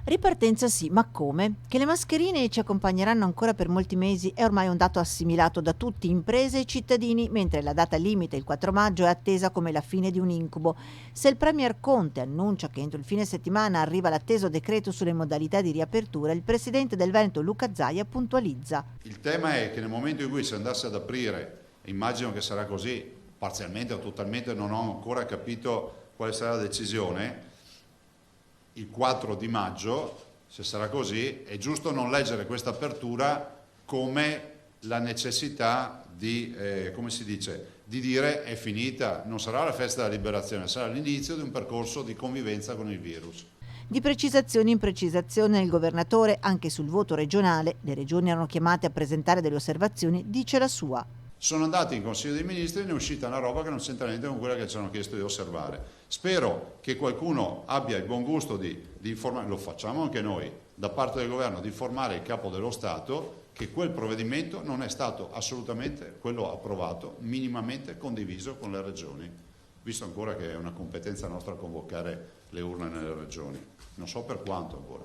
Ripartenza sì, ma come? Che le mascherine ci accompagneranno ancora per molti mesi è ormai un dato assimilato da tutti, imprese e cittadini, mentre la data limite, il 4 maggio, è attesa come la fine di un incubo. Se il Premier Conte annuncia che entro il fine settimana arriva l'atteso decreto sulle modalità di riapertura, il presidente del Veneto Luca Zaia puntualizza. Il tema è che nel momento in cui si andasse ad aprire, immagino che sarà così, parzialmente o totalmente, non ho ancora capito quale sarà la decisione, il 4 di maggio, se sarà così, è giusto non leggere questa apertura come la necessità di, come si dice, di dire è finita, non sarà la festa della liberazione, sarà l'inizio di un percorso di convivenza con il virus. Di precisazione in precisazione il governatore, anche sul voto regionale, le regioni erano chiamate a presentare delle osservazioni, dice la sua. Sono andati in Consiglio dei Ministri e ne è uscita una roba che non c'entra niente con quella che ci hanno chiesto di osservare. Spero che qualcuno abbia il buon gusto di informare, lo facciamo anche noi, da parte del governo, di informare il Capo dello Stato che quel provvedimento non è stato assolutamente quello approvato, minimamente condiviso con le regioni, visto ancora che è una competenza nostra convocare le urne nelle regioni. Non so per quanto ancora.